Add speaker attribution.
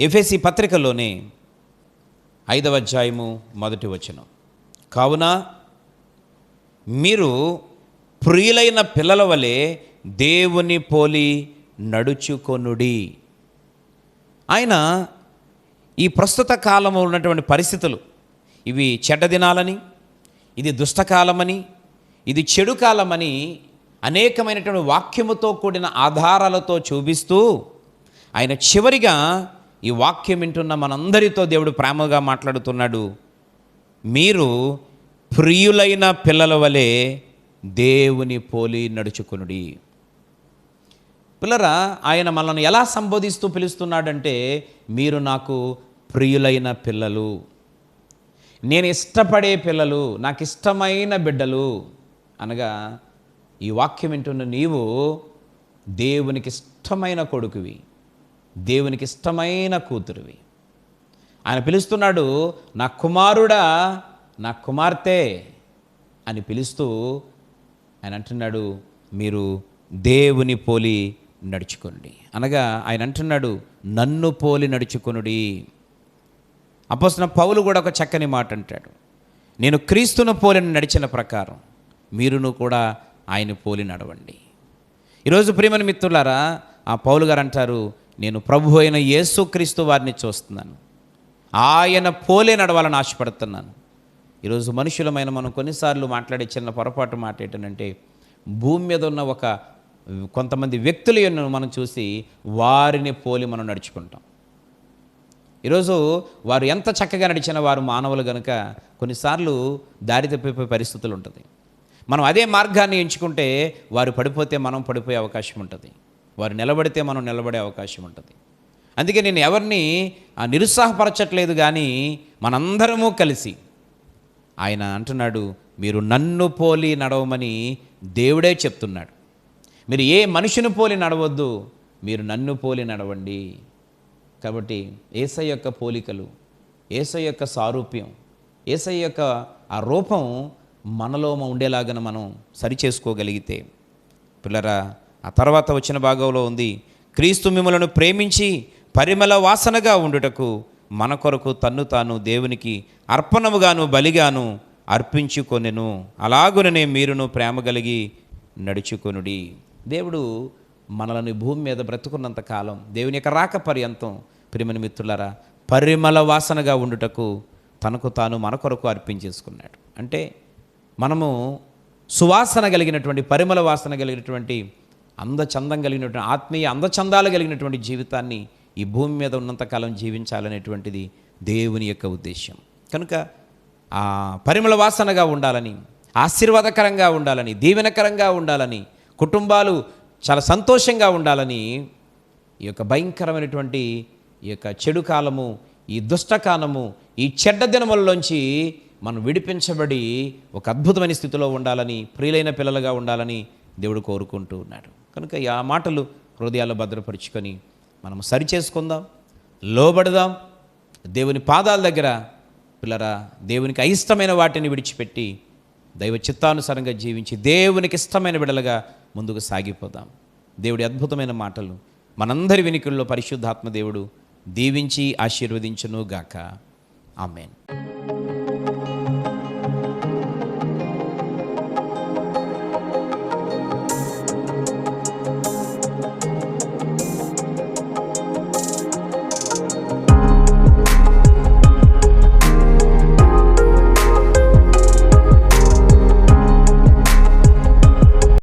Speaker 1: ఎఫెసీ పత్రికలోనే 5వ అధ్యాయము 1వ వచనం. కావున మీరు ప్రియులైన పిల్లల వలె దేవుని పోలి నడుచుకొనుడి. ఆయన ఈ ప్రస్తుత కాలంలో ఉన్నటువంటి పరిస్థితులు, ఇవి చెడ్డ దినాలని, ఇది దుష్టకాలమని, ఇది చెడు కాలమని అనేకమైనటువంటి వాక్యముతో కూడిన ఆధారాలతో చూపిస్తూ ఆయన చివరిగా ఈ వాక్యం వింటున్న మనందరితో దేవుడు ప్రేమగా మాట్లాడుతున్నాడు. మీరు ప్రియులైన పిల్లల వలె దేవుని పోలి నడుచుకొనుడి. పిల్లరా, ఆయన మనల్ని ఎలా సంబోధిస్తూ పిలుస్తున్నాడంటే, మీరు నాకు ప్రియులైన పిల్లలు, నేను ఇష్టపడే పిల్లలు, నాకు ఇష్టమైన బిడ్డలు అనగా ఈ వాక్యం వింటున్న నీవు దేవునికి ఇష్టమైన కొడుకువి, దేవునికి ఇష్టమైన కూతురువి. ఆయన పిలుస్తున్నాడు, నా కుమారుడా, నా కుమార్తె అని పిలుస్తూ ఆయన అంటున్నాడు, మీరు దేవుని పోలి నడుచుకోండి. అనగా ఆయన అంటున్నాడు, నన్ను పోలి నడుచుకొనుడి. అపోస్తలుడైన పౌలు కూడా ఒక చక్కని మాట అంటాడు, నేను క్రీస్తును పోలి నడిచిన ప్రకారం మీరును కూడా ఆయన పోలి నడవండి. ఈరోజు ప్రియమైన మిత్రులారా, ఆ పౌలు గారు అంటారు, నేను ప్రభు అయిన యేసుక్రీస్తు వారిని చూస్తున్నాను, ఆయన పోలే నడవాలని ఆశపడుతున్నాను. ఈరోజు మనుషులమైన మనం కొన్నిసార్లు మాట్లాడే చిన్న పొరపాటు మాట ఏంటంటే, భూమి మీద ఉన్న కొంతమంది వ్యక్తులను మనం చూసి వారిని పోలి మనం నడుచుకుంటాం. ఈరోజు వారు ఎంత చక్కగా నడిచిన వారు మానవులు కనుక కొన్నిసార్లు దారి తప్పిపోయే పరిస్థితులు ఉంటుంది. మనం అదే మార్గాన్ని ఎంచుకుంటే వారు పడిపోతే మనం పడిపోయే అవకాశం ఉంటుంది, వారు నిలబడితే మనం నిలబడే అవకాశం ఉంటుంది. అందుకే నేను ఎవరిని నిరుత్సాహపరచట్లేదు, కానీ మనందరము కలిసి ఆయన అంటున్నాడు, మీరు నన్ను పోలి నడవమని దేవుడే చెప్తున్నాడు. మీరు ఏ మనిషిని పోలి నడవద్దు, మీరు నన్ను పోలి నడవండి. కాబట్టి యేసయ్య యొక్క పోలికలు, యేసయ్య యొక్క సారూప్యం, యేసయ్య యొక్క ఆ రూపం మనలో ఉండేలాగా మనం సరిచేసుకోగలిగితే, పిల్లరా, ఆ తర్వాత వచ్చిన భాగంలో ఉంది, క్రీస్తు మిమ్మలను ప్రేమించి పరిమళ వాసనగా ఉండుటకు మన కొరకు తన్ను తాను దేవునికి అర్పణముగాను బలిగాను అర్పించుకొనెను, అలాగుననే మీరును ప్రేమ కలిగి నడుచుకొనుడి. దేవుడు మనల్ని భూమి మీద బ్రతుకున్నంత కాలం, దేవుని యొక్క రాక పర్యంతం ప్రియమైన మిత్రులారా, పరిమళ వాసనగా ఉండుటకు తనకు తాను మన కొరకు అర్పించేసుకున్నాడు. అంటే మనము సువాసన కలిగినటువంటి, పరిమళ వాసన కలిగినటువంటి, అందచందం కలిగినటువంటి, ఆత్మీయ అందచందాలు కలిగినటువంటి జీవితాన్ని ఈ భూమి మీద ఉన్నంతకాలం జీవించాలనేటువంటిది దేవుని యొక్క ఉద్దేశం. కనుక ఆ పరిమళ వాసనగా ఉండాలని, ఆశీర్వాదకరంగా ఉండాలని, దీవెనకరంగా ఉండాలని, కుటుంబాలు చాలా సంతోషంగా ఉండాలని ఈ యొక్క భయంకరమైనటువంటి ఈ యొక్క చెడు కాలము, ఈ దుష్టకాలము, ఈ చెడ్డ దినములలోంచి మనం విడిపించబడి ఒక అద్భుతమైన స్థితిలో ఉండాలని, ప్రియులైన పిల్లలుగా ఉండాలని దేవుడు కోరుకుంటూ ఉన్నాడు. కనుక ఆ మాటలు హృదయాల్లో భద్రపరుచుకొని మనం సరిచేసుకుందాం, లోబడదాం. దేవుని పాదాల దగ్గర పిల్లరా, దేవునికి అయిష్టమైన వాటిని విడిచిపెట్టి దైవ చిత్తానుసారంగా జీవించి దేవునికి ఇష్టమైన బిడ్డలుగా ముందుకు సాగిపోదాం. దేవుడి అద్భుతమైన మాటలు మనందరి వెనుకల్లో పరిశుద్ధాత్మ దేవుడు దీవించి ఆశీర్వదించును గాక. ఆమేన్.